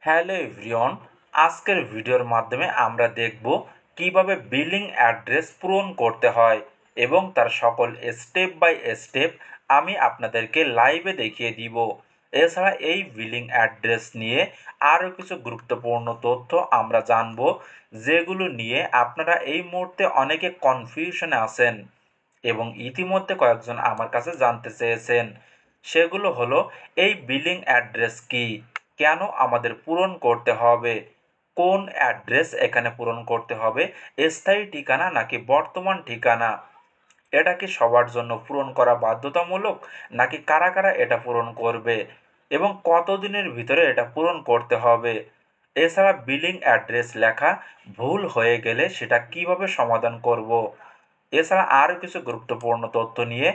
Hello everyone, আজকের ভিডিওর মাধ্যমে আমরা দেখব কিভাবে বিলিং অ্যাড্রেস পূরণ করতে হয় এবং তার সকল স্টেপ বাই স্টেপ আমি আপনাদেরকে লাইভে দেখিয়ে দিব। এছাড়া এই বিলিং অ্যাড্রেস নিয়ে আরও কিছু গুরুত্বপূর্ণ তথ্য আমরা জানব, যেগুলো নিয়ে আপনারা এই মুহূর্তে অনেকে কনফিউশনে আছেন এবং ইতিমধ্যে কয়েকজন আমার কাছে জানতে চেয়েছেন। সেগুলো হলো, এই বিলিং অ্যাড্রেস কি, কেন আমাদের পূরণ করতে হবে, কোন অ্যাড্রেস এখানে পূরণ করতে হবে, স্থায়ী ঠিকানা নাকি বর্তমান ঠিকানা, এটা কি সবার জন্য পূরণ করা বাধ্যতামূলক নাকি কারা কারা এটা পূরণ করবে এবং কতদিনের ভিতরে এটা পূরণ করতে হবে। এছাড়া বিলিং অ্যাড্রেস লেখা ভুল হয়ে গেলে সেটা কিভাবে সমাধান করব। এছাড়া আরও কিছু গুরুত্বপূর্ণ তথ্য নিয়ে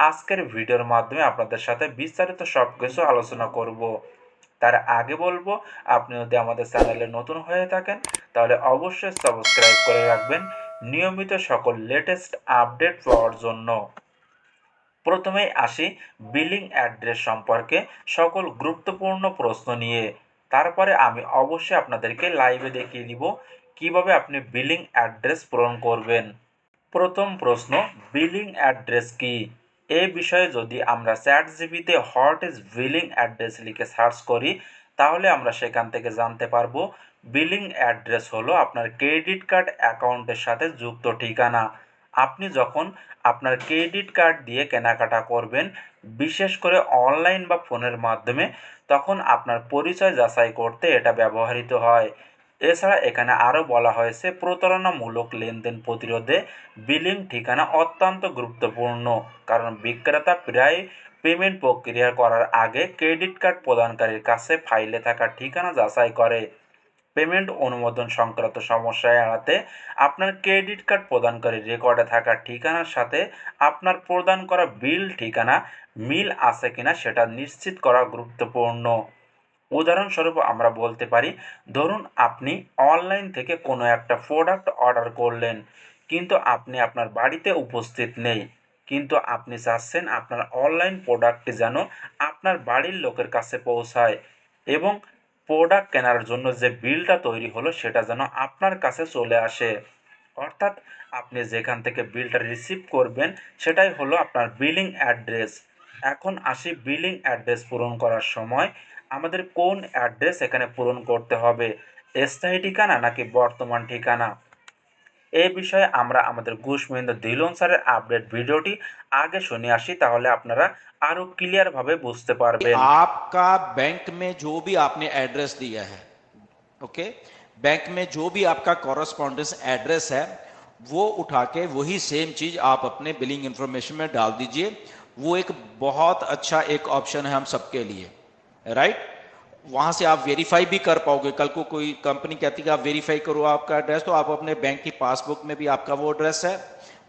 আজকের ভিডিওর মাধ্যমে আপনাদের সাথে বিস্তারিত সব কিছু আলোচনা করব। তার আগে বলবো, আপনি যদি আমাদের চ্যানেলে নতুন হয়ে থাকেন তাহলে অবশ্যই সাবস্ক্রাইব করে রাখবেন নিয়মিত সকল লেটেস্ট আপডেট পাওয়ার জন্য। প্রথমেই আসি বিলিং অ্যাড্রেস সম্পর্কে সকল গুরুত্বপূর্ণ প্রশ্ন নিয়ে। তারপরে আমি অবশ্যই আপনাদেরকে লাইভে দেখিয়ে দিব কিভাবে আপনি বিলিং অ্যাড্রেস পূরণ করবেন। প্রথম প্রশ্ন, বিলিং অ্যাড্রেস কি? এই বিষয়ে যদি আমরা চ্যাটজিপিতে হোয়াট ইজ বিলিং অ্যাড্রেস লিখে সার্চ করি, তাহলে আমরা সেখান থেকে জানতে পারবো বিলিং অ্যাড্রেস হলো আপনার ক্রেডিট কার্ড অ্যাকাউন্টের সাথে যুক্ত ঠিকানা। আপনি যখন আপনার ক্রেডিট কার্ড দিয়ে কেনাকাটা করবেন, বিশেষ করে অনলাইন বা ফোনের মাধ্যমে, তখন আপনার পরিচয় যাচাই করতে এটা ব্যবহৃত হয়। এছাড়া এখানে আরও বলা হয়েছে প্রতারণামূলক লেনদেন প্রতিরোধে বিলিং ঠিকানা অত্যন্ত গুরুত্বপূর্ণ, কারণ বিক্রেতা প্রায় পেমেন্ট প্রক্রিয়া করার আগে ক্রেডিট কার্ড প্রদানকারীর কাছে ফাইলে থাকা ঠিকানা যাচাই করে। পেমেন্ট অনুমোদন সংক্রান্ত সমস্যা এড়াতে আপনার ক্রেডিট কার্ড প্রদানকারীর রেকর্ডে থাকা ঠিকানার সাথে আপনার প্রদান করা বিল ঠিকানা মিল আছে কিনা সেটা নিশ্চিত করা গুরুত্বপূর্ণ। উদাহরণস্বরূপ আমরা বলতে পারি, ধরুন আপনি অনলাইন থেকে কোনো একটা প্রোডাক্ট অর্ডার করলেন, কিন্তু আপনি আপনার বাড়িতে উপস্থিত নেই, কিন্তু আপনি চাচ্ছেন আপনার অনলাইন প্রোডাক্টটি যেন আপনার বাড়ির লোকের কাছে পৌঁছায় এবং প্রোডাক্ট কেনার জন্য যে বিলটা তৈরি হলো সেটা যেন আপনার কাছে চলে আসে। অর্থাৎ আপনি যেখান থেকে বিলটা রিসিভ করবেন সেটাই হলো আপনার বিলিং অ্যাড্রেস। এখন আসি বিলিং অ্যাড্রেস পূরণ করার সময় আমাদের কোন অ্যাড্রেস এখানে পূরণ করতে হবে, স্থায়ী ঠিকানা নাকি বর্তমান ঠিকানা। এই বিষয়ে আমরা আমাদের ঘুষমেন্দ্র ধিলন স্যারের আপডেট ভিডিওটি আগে শুনে আসি, তাহলে আপনারা আরও ক্লিয়ারভাবে বুঝতে পারবেন। आपका बैंक में जो भी आपने एड्रेस दिया है, ओके, बैंक में जो भी आपका कॉरस्पॉन्डेंस एड्रेस है वो उठा के वही सेम चीज आप अपने बिलिंग इंफॉर्मेशन में डाल दीजिए। वो एक बहुत अच्छा एक ऑप्शन है हम सबके लिए, राइट। वहां से आप वेरीफाई भी कर पाओगे। कल को कोई कंपनी कहती है कि आप वेरीफाई करो आपका एड्रेस, तो आप अपने बैंक की पासबुक में भी आपका वो एड्रेस है,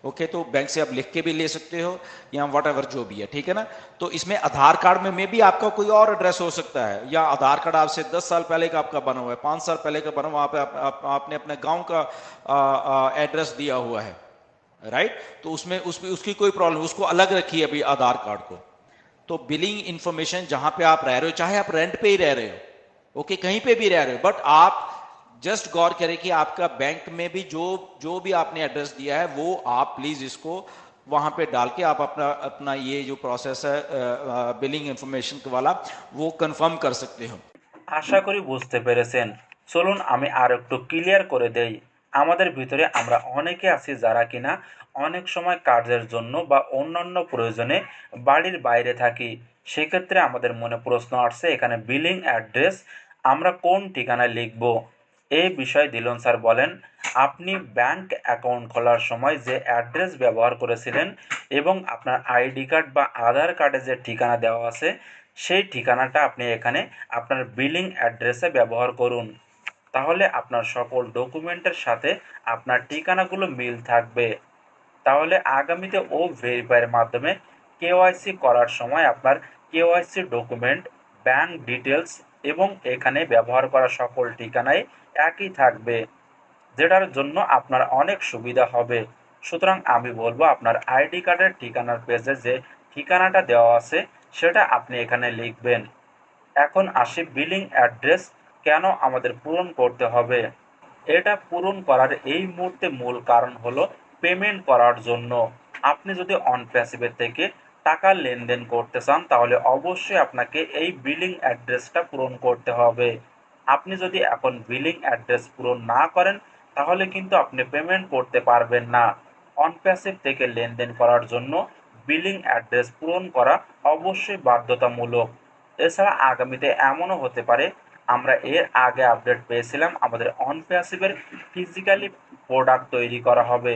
ओके, तो बैंक से आप लिख के भी ले सकते हो या वट एवर जो भी है, ठीक है ना। तो इसमें आधार कार्ड में भी आपका कोई और एड्रेस हो सकता है, या आधार कार्ड आपसे 10 साल पहले का आपका बना हुआ है, 5 साल पहले का बना हुआ, वहां पे आपने अपने गांव का एड्रेस दिया हुआ है, राइट। तो उसमें उसकी कोई प्रॉब्लम, उसको अलग रखिए अभी आधार कार्ड को। तो बिलिंग इंफॉर्मेशन जहां पे आप रह रहे हो, चाहे आप रेंट पे ही रह रहे हो, ओके, कहीं पे भी रह रहे हो, बट आप जस्ट गौर करें कि आपका बैंक में भी जो जो भी आपने एड्रेस दिया है वो आप प्लीज इसको वहां पे डाल के आप अपना अपना ये जो प्रोसेस है बिलिंग इंफॉर्मेशन वाला वो कंफर्म कर सकते हो। আশা করি বুঝতে পেরেছেন। চলুন আমি আর একটু ক্লিয়ার করে দেই। আমাদের ভিতরে আমরা অনেকে আছি যারা কিনা অনেক সময় কাজের জন্য বা অন্যান্য প্রয়োজনে বাড়ির বাইরে থাকি। সেক্ষেত্রে আমাদের মনে প্রশ্ন আসছে, এখানে বিলিং অ্যাড্রেস আমরা কোন ঠিকানায় লিখব। এই বিষয়ে দিলন স্যার বলেন, আপনি ব্যাংক অ্যাকাউন্ট খোলার সময় যে অ্যাড্রেস ব্যবহার করেছিলেন এবং আপনার আইডি কার্ড বা আধার কার্ডে যে ঠিকানা দেওয়া আছে সেই ঠিকানাটা আপনি এখানে আপনার বিলিং অ্যাড্রেসে ব্যবহার করুন। তাহলে আপনার সকল ডকুমেন্টের সাথে আপনার ঠিকানাগুলো মিল থাকবে। তাহলে আগামীতে ও ভেরিফাইয়ের মাধ্যমে কেওয়াইসি করার সময় আপনার কেওয়াইসি ডকুমেন্ট, ব্যাংক ডিটেলস এবং এখানে ব্যবহার করা সকল ঠিকানাই একই থাকবে, যেটার জন্য আপনার অনেক সুবিধা হবে। সুতরাং আমি বলবো আপনার আইডি কার্ডের ঠিকানার পেজে যে ঠিকানাটা দেওয়া আছে সেটা আপনি এখানে লিখবেন। এখন আসি বিলিং অ্যাড্রেস কেন আমাদের পূরণ করতে হবে? এটা পূরণ করার এই মুহূর্তে মূল কারণ হলো পেমেন্ট করার জন্য। আপনি যদি অন প্যাসিভের থেকে টাকা লেনদেন করতে চান তাহলে অবশ্যই আপনাকে এই বিলিং অ্যাড্রেসটা পূরণ করতে হবে। আপনি যদি এখন বিলিং অ্যাড্রেস পূরণ না করেন তাহলে কিন্তু আপনি পেমেন্ট করতে পারবেন না। অন প্যাসিভ থেকে লেনদেন করার জন্য বিলিং অ্যাড্রেস পূরণ করা অবশ্যই বাধ্যতামূলক। এছাড়া আগামীতে এমনও হতে পারে আমরা এর আগে আপডেট পেয়েছিলাম আমাদের অন প্যাসিভের ফিজিক্যালি প্রোডাক্ট তৈরি করা হবে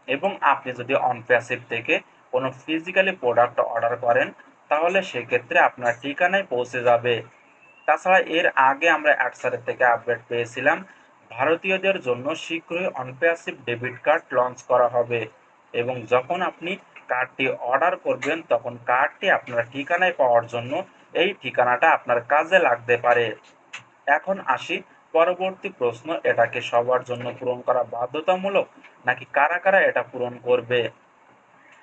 এবং আপনি যদি অন প্যাসিভ থেকে কোনো ফিজিক্যালি প্রোডাক্ট অর্ডার করেন তাহলে সেক্ষেত্রে আপনার ঠিকানায় পৌঁছে যাবে। তাছাড়া এর আগে আমরা অ্যাডসারের থেকে আপডেট পেয়েছিলাম ভারতীয়দের জন্য শীঘ্রই অনপ্যাসিভ ডেবিট কার্ড লঞ্চ করা হবে এবং যখন আপনি কার্ডটি অর্ডার করবেন তখন কার্ডটি আপনার ঠিকানায় পাওয়ার জন্য এই ঠিকানাটা আপনার কাজে লাগতে পারে। এখন আসি পরবর্তী প্রশ্ন, এটা কি সবার জন্য পূরণ করা বাধ্যতামূলক নাকি কারা কারা এটা পূরণ করবে?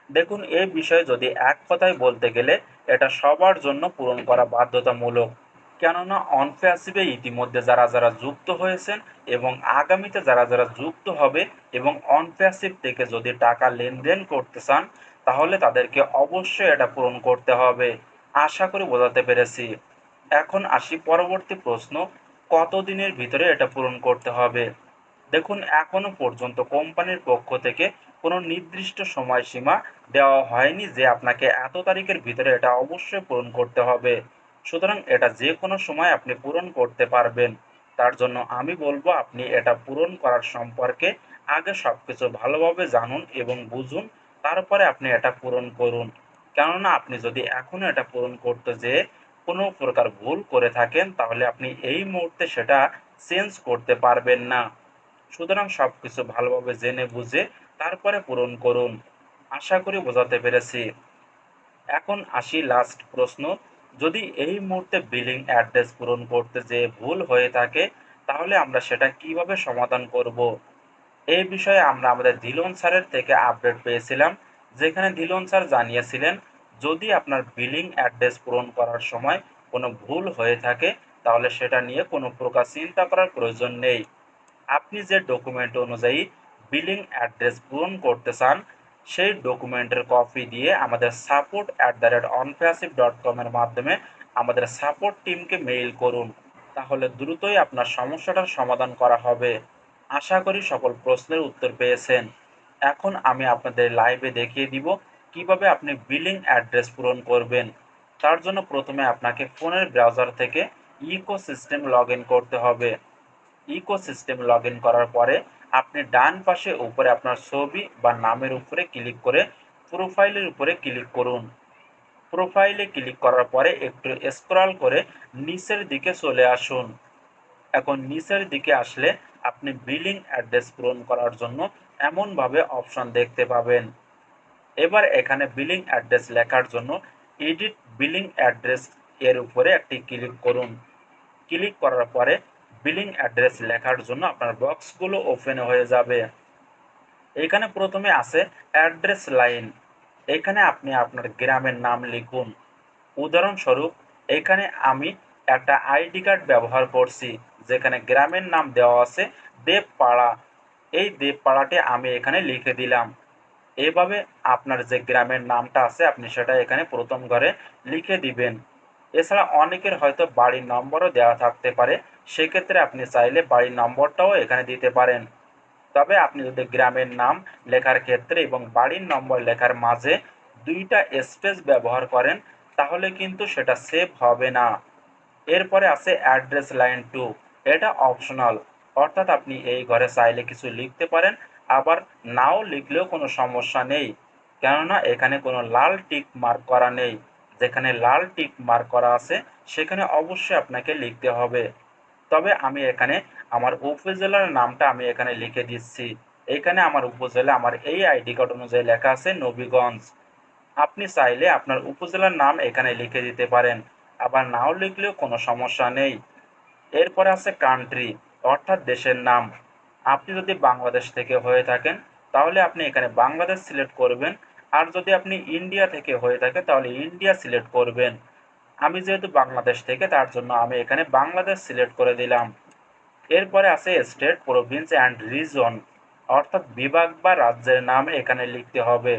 দেখুন, এই বিষয়ে যদি এক কথায় বলতে গেলে এটা সবার জন্য পূরণ করা বাধ্যতামূলক। কেননা অনপ্যাসিভে ইতিমধ্যে যারা যারা যুক্ত হয়েছেন এবং আগামীতে যারা যারা যুক্ত হবে এবং অনপ্যাসিভ থেকে যদি টাকা লেনদেন করতে চান তাহলে তাদেরকে অবশ্যই এটা পূরণ করতে হবে। আশা করি বোঝাতে পেরেছি। এখন আসি পরবর্তী প্রশ্ন, কতদিনের ভিতরে এটা পূরণ করতে হবে? দেখুন, এখনো পর্যন্ত কোম্পানির পক্ষ থেকে কোনো নির্দিষ্ট সময়সীমা দেওয়া হয়নি যে আপনাকে এত তারিখের ভিতরে এটা অবশ্যই পূরণ করতে হবে। সুতরাং এটা যে কোনো সময় আপনি পূরণ করতে পারবেন। তার জন্য আমি বলবো আপনি এটা পূরণ করার সম্পর্কে আগে সবকিছু ভালোভাবে জানুন এবং বুঝুন, তারপরে আপনি এটা পূরণ করুন। কেননা আপনি যদি এখনো এটা পূরণ করতে যেয়ে কোনো প্রকার ভুল করে থাকেন তাহলে আপনি এই মুহূর্তে সেটা চেঞ্জ করতে পারবেন না। সুতরাং সবকিছু ভালোভাবে জেনে বুঝে তারপরে পূরণ করুন। আশা করি বোঝাতে পেরেছি। এখন আসি লাস্ট প্রশ্ন, যদি এই মুহূর্তে বিলিং অ্যাড্রেস পূরণ করতে যেয়ে ভুল হয়ে থাকে তাহলে আমরা সেটা কিভাবে সমাধান করব? এই বিষয়ে আমরা আমাদের ধিলন স্যারের থেকে আপডেট পেয়েছিলাম, যেখানে ধিলন স্যার জানিয়েছিলেন যদি আপনার বিলিং অ্যাড্রেস পূরণ করার সময় কোনো ভুল হয়ে থাকে তাহলে সেটা নিয়ে কোনো প্রকার চিন্তা করার প্রয়োজন নেই। আপনি যে ডকুমেন্ট অনুযায়ী বিলিং অ্যাড্রেস পূরণ করতে চান সেই ডকুমেন্টের কপি দিয়ে আমাদের support@onpassive.com এর মাধ্যমে আমাদের সাপোর্ট টিমকে মেইল করুন। তাহলে দ্রুতই আপনার সমস্যাটার সমাধান করা হবে। আশা করি সকল প্রশ্নের উত্তর পেয়েছেন। এখন আমি আপনাদের লাইভে দেখিয়ে দিব কিভাবে আপনি বিলিং অ্যাড্রেস পূরণ করবেন। তার জন্য প্রথমে আপনাকে ফোনের ব্রাউজার থেকে ইকোসিস্টেম লগ ইন করতে হবে। ইকোসিস্টেম লগ ইন করার পরে আপনি ডান পাশে উপরে আপনার ছবি বা নামের উপরে ক্লিক করে প্রোফাইলের উপরে ক্লিক করুন। প্রোফাইলে ক্লিক করার পরে একটু স্ক্রল করে নিচের দিকে চলে আসুন। এখন নিচের দিকে আসলে আপনি বিলিং অ্যাড্রেস পূরণ করার জন্য এমনভাবে অপশন দেখতে পাবেন। এবার এখানে বিলিং অ্যাড্রেস লেখার জন্য এডিট বিলিং অ্যাড্রেস এর উপরে একটি ক্লিক করুন। ক্লিক করার পরে বিলিং অ্যাড্রেস লেখার জন্য আপনার বক্সগুলো ওপেন হয়ে যাবে। এখানে প্রথমে আছে অ্যাড্রেস লাইন। এখানে আপনি আপনার গ্রামের নাম লিখুন। উদাহরণস্বরূপ এখানে আমি একটা আইডি কার্ড ব্যবহার করছি যেখানে গ্রামের নাম দেওয়া আছে দেবপাড়া। এই দেবপাড়াটি আমি এখানে লিখে দিলাম। এভাবে আপনার যে গ্রামের নামটা আছে আপনি সেটা এখানে প্রথম ঘরে লিখে দিবেন। এছাড়া অনেকের হয়তো বাড়ির নম্বরও দেওয়া থাকতে পারে, সেক্ষেত্রে আপনি চাইলে বাড়ির নম্বরটাও এখানে দিতে পারেন। তবে আপনি যদি গ্রামের নাম লেখার ক্ষেত্রে এবং বাড়ির নম্বর লেখার মাঝে দুইটা স্পেস ব্যবহার করেন তাহলে কিন্তু সেটা সেভ হবে না। এরপরে আছে অ্যাড্রেস লাইন টু। এটা অপশনাল, অর্থাৎ আপনি এই ঘরে চাইলে কিছু লিখতে পারেন, আবার নাও লিখলেও কোনো সমস্যা নেই, কেননা এখানে কোনো লাল টিক মার্ক করা নেই। যেখানে লাল টিক মার্ক করা আছে সেখানে অবশ্যই আপনাকে লিখতে হবে। তবে আমি এখানে আমার উপজেলার নামটা আমি এখানে লিখে দিচ্ছি। এখানে আমার উপজেলা আমার এই আইডি কার্ড অনুযায়ী লেখা আছে নবীগঞ্জ। আপনি চাইলে আপনার উপজেলার নাম এখানে লিখে দিতে পারেন, আবার নাও লিখলেও কোনো সমস্যা নেই। এরপরে আছে কান্ট্রি, অর্থাৎ দেশের নাম। আপনি যদি বাংলাদেশ থেকে হয়ে থাকেন তাহলে আপনি এখানে বাংলাদেশ সিলেক্ট করবেন, আর যদি আপনি ইন্ডিয়া থেকে হয়ে থাকে তাহলে ইন্ডিয়া সিলেক্ট করবেন। আমি যেহেতু বাংলাদেশ থেকে তার জন্য আমি এখানে বাংলাদেশ সিলেক্ট করে দিলাম। এরপরে আছে স্টেট, প্রভিন্স অ্যান্ড রিজন, অর্থাৎ বিভাগ বা রাজ্যের নাম এখানে লিখতে হবে।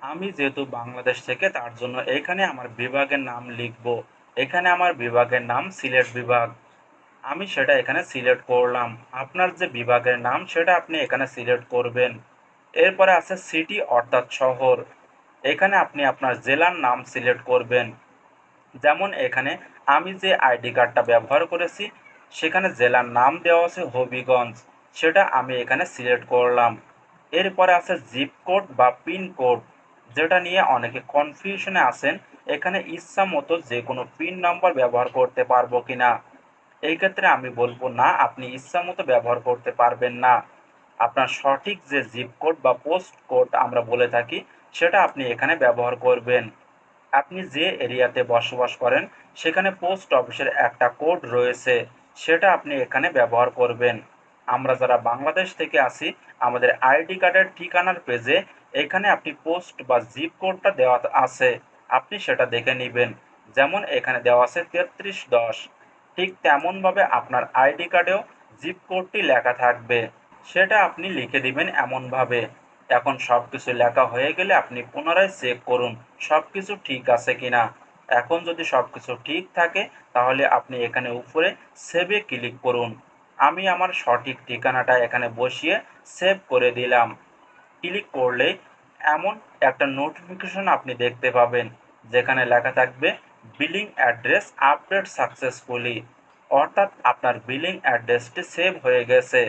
আমি যেহেতু বাংলাদেশ থেকে তার জন্য এখানে আমার বিভাগের নাম লিখব। এখানে আমার বিভাগের নাম সিলেট বিভাগ। আমি সেটা এখানে সিলেক্ট করলাম। আপনার যে বিভাগের নাম সেটা আপনি এখানে সিলেক্ট করবেন। এরপরে আছে সিটি অর্থাৎ শহর। এখানে আপনি আপনার জেলার নাম সিলেক্ট করবেন। যেমন এখানে আমি যে আইডি কার্ডটা ব্যবহার করেছি সেখানে জেলার নাম দেওয়া আছে হবিগঞ্জ, সেটা আমি এখানে সিলেক্ট করলাম। এরপরে আছে জিপ কোড বা পিন কোড, যেটা নিয়ে অনেকে কনফিউশনে আছেন। এখানে ইচ্ছা মতো যে কোনো পিন নাম্বার ব্যবহার করতে পারবো কিনা। এই ক্ষেত্রে আমি বলবো না, আপনি ইচ্ছা মতো ব্যবহার করতে পারবেন না। আপনার সঠিক যে জিপ কোড বা পোস্ট কোড আমরা বলে থাকি সেটা আপনি এখানে ব্যবহার করবেন। আপনি যে এরিয়াতে বসবাস করেন সেখানে পোস্ট অফিসের একটা কোড রয়েছে, সেটা আপনি এখানে ব্যবহার করবেন। আমরা যারা বাংলাদেশ থেকে আসি, আমাদের আইডি কার্ডের ঠিকানার পেজে এখানে আপনি পোস্ট বা জিপ কোডটা দেওয়া আছে, আপনি সেটা দেখে নেবেন। যেমন এখানে দেওয়া আছে 3310, ঠিক তেমনভাবে আপনার আইডি কার্ডেও জিপ কোডটি লেখা থাকবে, সেটা আপনি লিখে দিবেন এমনভাবে। এখন সব কিছু লেখা হয়ে গেলে আপনি পুনরায় চেক করুন সব কিছু ঠিক আছে কিনা। এখন যদি সব কিছু ঠিক থাকে তাহলে আপনি এখানে উপরে সেভে ক্লিক করুন। আমি আমার সঠিক ঠিকানাটা এখানে বসিয়ে সেভ করে দিলাম। ক্লিক করলেই এমন একটা নোটিফিকেশন আপনি দেখতে পাবেন যেখানে লেখা থাকবে বিলিং অ্যাড্রেস আপডেট সাকসেসফুলি, অর্থাৎ আপনার বিলিং অ্যাড্রেসটি সেভ হয়ে গেছে।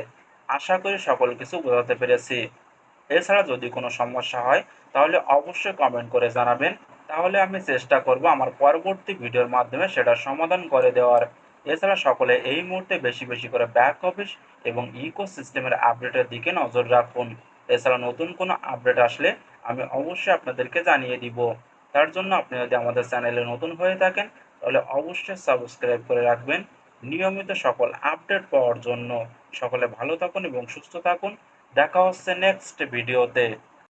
আশা করি সকল কিছু বোঝাতে পেরেছি। এছাড়া যদি কোনো সমস্যা হয় তাহলে অবশ্যই কমেন্ট করে জানাবেন, তাহলে আমি চেষ্টা করব আমার পরবর্তী ভিডিওর মাধ্যমে সেটা সমাধান করে দেওয়ার। এছাড়া সকলে এই মুহূর্তে বেশি বেশি করে ব্যাক অফিস এবং ইকোসিস্টেমের আপডেটের দিকে নজর রাখুন। এছাড়া নতুন কোনো আপডেট আসলে আমি অবশ্যই আপনাদেরকে জানিয়ে দিব। তার জন্য আপনি যদি আমাদের চ্যানেলে নতুন হয়ে থাকেন তাহলে অবশ্যই সাবস্ক্রাইব করে রাখবেন নিয়মিত সকল আপডেট পাওয়ার জন্য। সকলে ভালো থাকুন এবং সুস্থ থাকুন। দেখা হচ্ছে নেক্সট ভিডিওতে।